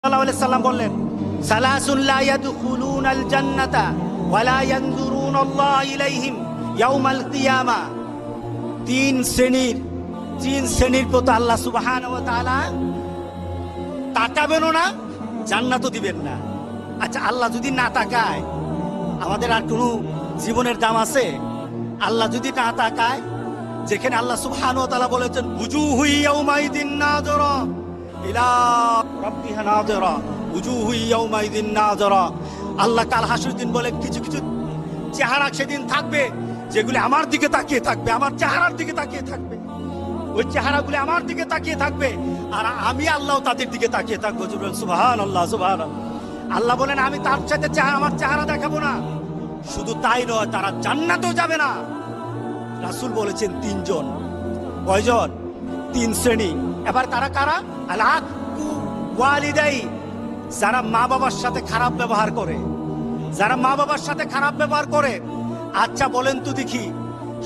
সাল্লাল্লাহু আলাইহি সাল্লাম বললেন, সালাসুন লা ইয়াদখুলুনাল জান্নাতা ওয়া লা ইয়ানজুরুনাল্লাহু ইলাইহিম ইয়াউমাল কিয়ামা। তিন শ্রেণীর প্রতি আল্লাহ সুবহানাহু ওয়া তাআলা তাকাবেনও না, জান্নাতও দিবেন না। আচ্ছা, আল্লাহ যদি না তাকায় আমাদের আর কোনো জীবনের দাম আছে? আল্লাহ যদি না তাকায়, যেখানে আল্লাহ সুবহানাহু ওয়া তাআলা বলেছেন উজুহু ইয়াউমাইদিন নাযিরা ইলা রাব্বিহা নাযিরা, উজুহু ইয়াউমাইদিন নাযিরা। আল্লাহ কাল হাসরের দিন বলে কিছু কিছু চেহারা সেদিন থাকবে যেগুলি আমার দিকে তাকিয়ে থাকবে, আমার চেহারার দিকে তাকিয়ে থাকবে। ওই চেহারাগুলি আমার দিকে তাকিয়ে থাকবে আর আমি আল্লাহ তাদের দিকে তাকিয়ে থাকবো। সুবহানাল্লাহ, সুবহানাল্লাহ। আল্লাহ বলেন আমি তার সাথে আমার চেহারা দেখাবো না। শুধু তাই নয়, তারা জান্নাতেও যাবে না। রাসূল বলেছেন তিনজন। কয়জন? তিন শ্রেণী। এবার তারা কারা? আল আক্কু ওয়ালিদাই, যারা মা বাবার সাথে খারাপ ব্যবহার করে, যারা মা বাবার সাথে খারাপ ব্যবহার করে। আচ্ছা বলেন তো দেখি,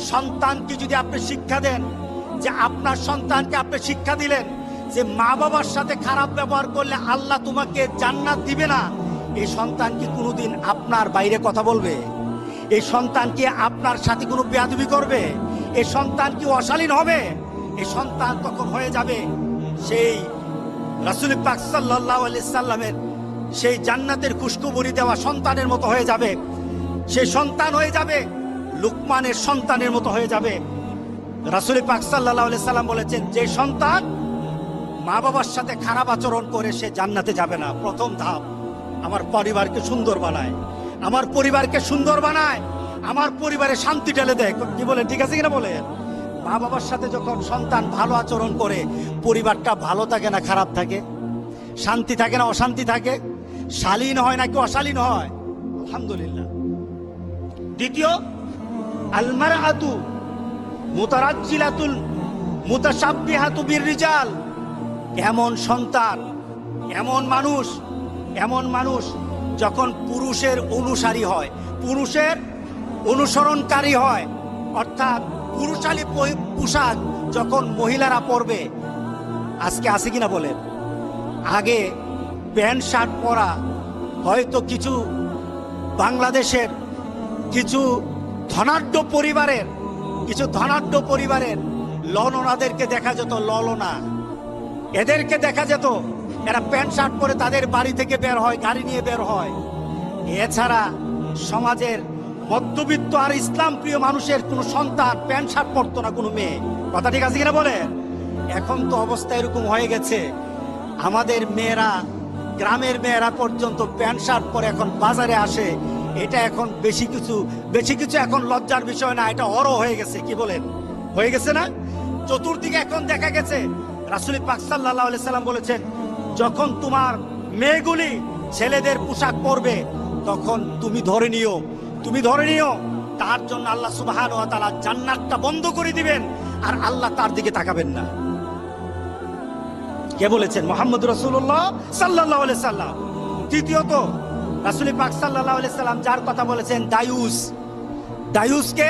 সন্তানকে যদি আপনি শিক্ষা দেন, যে আপনার সন্তানকে আপনি শিক্ষা দিলেন যে মা বাবার সাথে খারাপ ব্যবহার করলে আল্লাহ তোমাকে জান্নাত দিবে না, এই সন্তান কি কোনোদিন আপনার বাইরে কথা বলবে? এই সন্তান কি আপনার সাথে কোনো বেয়াদবি করবে? এই সন্তান কি অশালীন হবে? এই সন্তান তখন হয়ে যাবে সেই রাসূল পাক সাল্লাল্লাহু আলাইহি সাল্লামের সেই জান্নাতের খুশখবরি দেওয়া সন্তানের মতো হয়ে যাবে। সেই সন্তান হয়ে যাবে লুকমানের সন্তানের মতো হয়ে যাবে। রাসূল পাক সাল্লাল্লাহু আলাইহি সাল্লাম বলেছেন, যে সন্তান মা বাবার সাথে খারাপ আচরণ করে সে জান্নাতে যাবে না। প্রথম ধাপ, আমার পরিবারকে সুন্দর বানায়, আমার পরিবারকে সুন্দর বানায়, আমার পরিবারে শান্তি ঢেলে দেয়। কি বলেন, ঠিক আছে কিনা বলেন? মা বাবার সাথে যখন সন্তান ভালো আচরণ করে, পরিবারটা ভালো থাকে না খারাপ থাকে? শান্তি থাকে না অশান্তি থাকে? শালীন হয় নাকি অশালীন হয়? আলহামদুলিল্লাহ। দ্বিতীয়, আল মারআতু মুতারাজ্জিলাতুল মুতাশাব্বিহাতু বিররিজাল। এমন সন্তান, এমন মানুষ যখন পুরুষের অনুসারী হয়, পুরুষের অনুসরণকারী হয়, অর্থাৎ পুরুষালী পোশাক যখন মহিলারা পরবে। আজকে আছে কিনা বলেন? আগে প্যান্ট শার্ট পরা হয়তো কিছু বাংলাদেশের কিছু ধনাঢ্য পরিবারের ললনাদেরকে দেখা যেত, ললনা এদেরকে দেখা যেত, এরা প্যান্ট শার্ট পরে তাদের বাড়ি থেকে বের হয়, গাড়ি নিয়ে বের হয়। এছাড়া সমাজের মধ্যবিত্ত আর ইসলাম প্রিয় মানুষের কোনো সন্তান প্যান্ট শার্ট পরতো না, কোনো মেয়ে। কথা ঠিক আছে কিনা বলে? এখন তো অবস্থা এরকম হয়ে গেছে, আমাদের মেয়েরা, গ্রামের মেয়েরা পর্যন্ত প্যান্ট শার্ট পরে এখন বাজারে আসে। এটা এখন বেশি কিছু এখন লজ্জার বিষয় না, এটা অরো হয়ে গেছে। কি বলেন, হয়ে গেছে না? চতুর্দিকে এখন দেখা গেছে। রাসূল পাক সাল্লাল্লাহু আলাইহি সাল্লাম বলেছেন, যখন তোমার মেয়েগুলি ছেলেদের পোশাক পরবে তখন তুমি ধরে নিও তার জন্য আল্লাহ সুবহানাহু ওয়া তাআলা জান্নাতটা বন্ধ করে দিবেন আর আল্লাহ তার দিকে তাকাবেন না। কে বলেছেন? মুহাম্মদ রাসূলুল্লাহ সাল্লাল্লাহু আলাইহি সাল্লাম। তৃতীয়ত, রাসূল পাক সাল্লাল্লাহু আলাইহি সাল্লাম যার কথা বলেছেন দায়ুসকে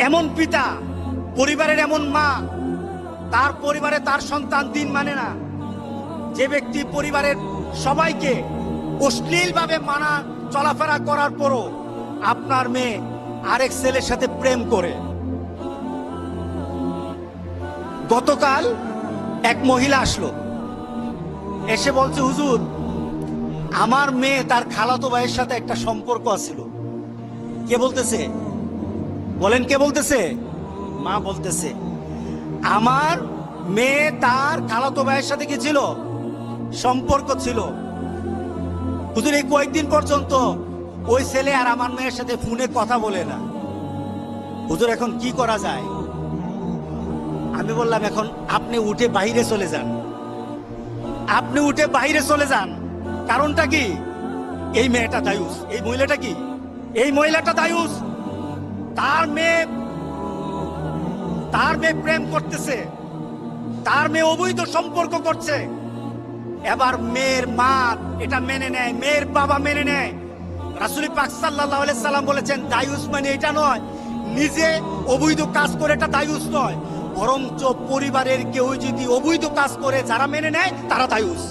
এমন পিতা, পরিবারের এমন মা, তার পরিবারে তার সন্তান দিন মানে না। যে ব্যক্তি পরিবারের সবাইকে অশ্লীলভাবে মানা চলাফেরা করার পরও আপনার মেয়ে আরেক ছেলের সাথে প্রেম করে। গতকাল এক মহিলা আসলো, এসে বলছে, হুজুর আমার মেয়ে তার খালাতো ভাইয়ের সাথে একটা সম্পর্ক আছিল। কে বলতেছে? বলেন, কে বলতেছে? মা বলতেছে, আমার মেয়ে তার খালাতো ভাইয়ের সাথে কি ছিল? সম্পর্ক ছিল। হুজুর এই কয়েকদিন পর্যন্ত ওই ছেলে আর আমার মেয়ের সাথে ফোনে কথা বলে না। হুজুর এখন কি করা যায়? আমি বললাম, এখন আপনি উঠে বাইরে চলে যান। কারণটা কি? এই মেয়েটা দায়ুস, এই মহিলাটা দায়ুস। তার মেয়ে প্রেম করতেছে, তার মেয়ে অবৈধ সম্পর্ক করছে। এবার মেয়ের মা এটা মেনে নেয়, মেয়ের বাবা মেনে নেয়। রাসূল পাক সাল্লাল্লাহু আলাইহি সাল্লাম বলেছেন, দায়ুস মানে এটা নয়, নিজে অবৈধ কাজ করে এটা দায়ুস নয়, বরঞ্চ পরিবারের কেউ যদি অবৈধ কাজ করে যারা মেনে নেয় তারা দায়ুস।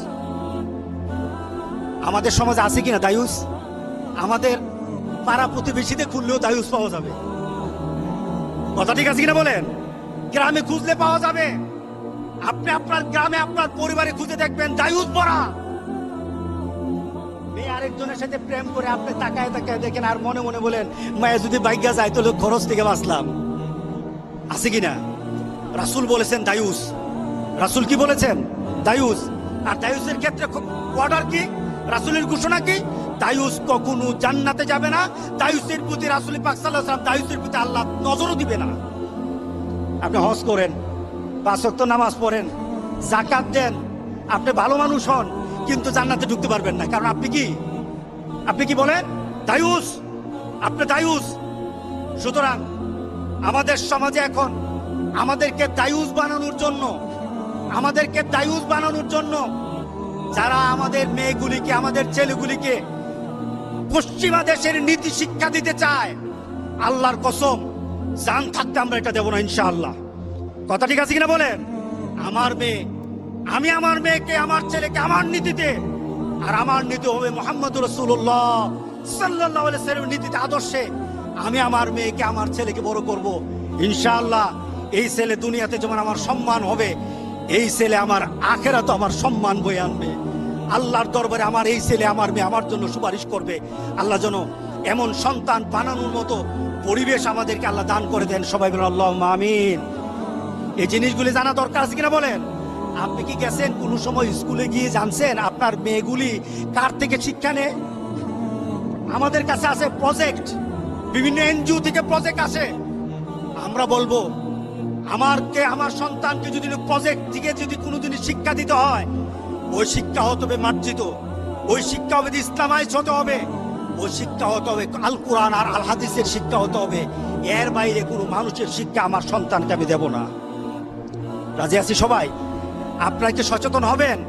আমাদের সমাজে আছে কিনা দায়ুস? আমাদের পাড়া প্রতিবেশীতে খুললেও দায়ুস পাওয়া যাবে। কথা ঠিক আছে কিনা বলেন? গ্রামে খুঁজলে পাওয়া যাবে। আপনি আপনার গ্রামে আপনার পরিবারে খুঁজে দেখবেন দায়ুস ভরা। মেয়ে আরেকজনের সাথে প্রেম করে আপনি তাকায় তাকায় দেখেন আর মনে মনে বলেন মায়া যদি বাইগা যায় তাহলে খরচ থেকে বাঁচলাম। আছে কিনা? রাসূল বলেছেন দায়ুস। রাসূল কি বলেছেন? দায়ুস। আর দায়ুসের ক্ষেত্রে অর্ডার কি? রাসূলের ঘোষণা কি? দায়ুস কখনো জান্নাতে যাবে না। দায়ুসের প্রতি রাসূল পাক সাল্লাল্লাহু আলাইহি ওয়াসাল্লাম দায়ুসের প্রতি আল্লাহ নজরও দিবে না। আপনি হজ করেন, 5 ওয়াক্ত নামাজ পড়েন, যাকাত দেন, আপনি ভালো মানুষ হন, কিন্তু জান্নাতে ঢুকতে পারবেন না। কারণ আপনি কি বলেন? দায়ুস। আপনি দায়ুস। সুতরাং আমাদের সমাজে এখন আমাদেরকে দায়ুস বানানোর জন্য যারা আমাদের মেয়েগুলিকে, আমাদের ছেলেগুলিকে পশ্চিমা দেশের নীতি শিক্ষা দিতে চায়, আল্লাহর কসম জান থাকতে আমরা এটা দেব না ইনশাআল্লাহ। কথা ঠিক আছে কিনা বলেন? আমি আমার মেয়েকে, আমার ছেলেকে আমার নীতিতে, আর আমার নীতি হবে মুহাম্মদুর রাসূলুল্লাহ সাল্লাল্লাহু আলাইহি ওয়াসাল্লামের নীতিতে, আদর্শে আমি আমার মেয়েকে, আমার ছেলেকে বড় করব ইনশাআল্লাহ। এই ছেলে দুনিয়াতে যেমন আমার সম্মান হবে, এই ছেলে আমার আখেরাতে আমার সম্মান বয়ে আনবে। আল্লাহর দরবারে আমার এই ছেলে, আমার মেয়ে আমার জন্য সুপারিশ করবে। আল্লাহ যেন এমন সন্তান বানানোর মতো পরিবেশ আমাদেরকে আল্লাহ দান করে দেন। সবাই বলেন আল্লাহুম্মা আমিন। এই জিনিসগুলি জানা দরকার আছে কিনা বলেন? আপনি কি গেছেন কোনো সময় স্কুলে গিয়ে জানছেন আপনার মেয়েগুলি কার থেকে শিক্ষা নেয়? আমাদের কাছে আছে প্রজেক্ট, বিভিন্ন এনজিও থেকে প্রজেক্ট আসে। আমরা বলবো আমার সন্তানকে যদি প্রজেক্ট থেকে যদি কোনো জিনিস শিক্ষা দিতে হয়, ওই শিক্ষা হতে হবে মার্জিত, ওই শিক্ষা হবে ইসলামাইজ হতে হবে, ওই শিক্ষা হতে হবে আল কোরআন আর আল হাদিসের শিক্ষা হতে হবে। এর বাইরে কোনো মানুষের শিক্ষা আমার সন্তানকে আমি দেব না। রাজি আছি সবাই? আপনারা কি সচেতন হবেন?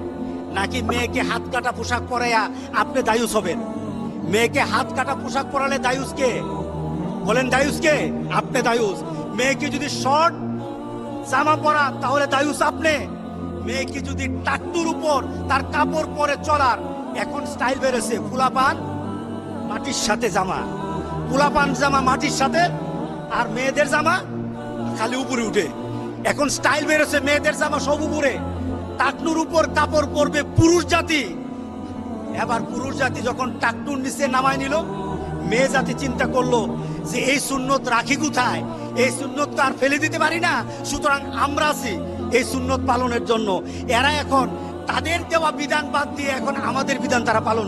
নাকি মেয়েকে হাত কাটা পোশাক পরাইয়া আপনি দায়ুস হবেন? মেয়েকে হাত কাটা পোশাক পরালে দায়ুস কে? বলেন দায়ুস কে? আপনি দায়ুস। মেয়েকে যদি শর্ট জামা পরা তাহলে দায়ুস আপনি। মেয়েকে যদি টাট্টুর উপর তার কাপড় পরে চলার, এখন স্টাইল বেড়েছে, ফুলাপান মাটির সাথে জামা, ফুলাপান জামা মাটির সাথে, আর মেয়েদের জামা খালি উপরে উঠে। এখন স্টাইল বেড়েছে, মেয়েদের জামা সব উপরে, টাকনুর উপর কাপড় পরবে পুরুষ জাতি। এবার পুরুষ জাতি যখন টাকনুর নিচে নামায় নিল, মেয়ে জাতি চিন্তা করলো যে এই সুন্নত রাখি কোথায়? এই সুন্নত তো আর ফেলে দিতে পারি না, সুতরাং আমরা আছি এই সুন্নত পালনের জন্য। এরা এখন তাদের দেওয়া বিধান বাদ দিয়ে এখন আমাদের বিধান তারা পালন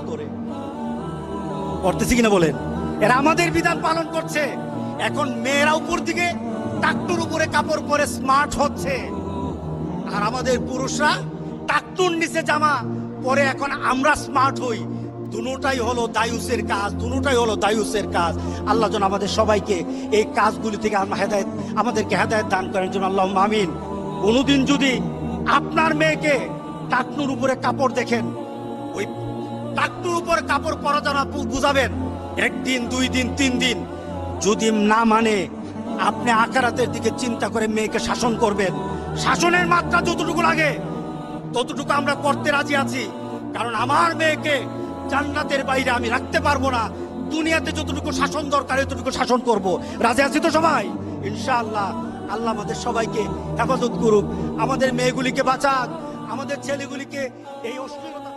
করতেছে কিনা বলেন? এরা আমাদের বিধান পালন করছে। এখন মেয়েরা উপর দিকে টাকটুর উপরে কাপড় পরে স্মার্ট হচ্ছে, আর আমাদের পুরুষরা টাকটুর নিচে জামা পরে এখন আমরা স্মার্ট হই। দুটোটাই হলো দায়ুসের কাজ, দুটোটাই হলো দায়ুসের কাজ। আল্লাহ যেন আমাদের সবাইকে এই কাজগুলি থেকে আমাদেরকে হেদায়েত দান করেন যেন, আল্লাহুম্মা আমিন। কোনোদিন যদি আপনার মেয়েকে টাকনুর উপরে কাপড় দেখেন, ওই টাকনুর উপরে কাপড় পরা যেন বুঝাবেন, 1 দিন 2 দিন 3 দিন। যদি না মানে আপনি আখিরাতের দিকে চিন্তা করে মেয়েকে শাসন করবেন। শাসনের মাত্রা যতটুকু লাগে ততটুকু আমরা করতে রাজি আছি, কারণ আমার মেয়েকে জান্নাতের বাইরে আমি রাখতে পারবো না। দুনিয়াতে যতটুকু শাসন দরকার ততটুকু শাসন করব। রাজি আছি তো সবাই? ইনশাআল্লাহ। আল্লাহ আমাদের সবাইকে হেফাজত করুক, আমাদের মেয়েগুলিকে বাঁচাক, আমাদের ছেলেগুলিকে এই অশ্লীলতা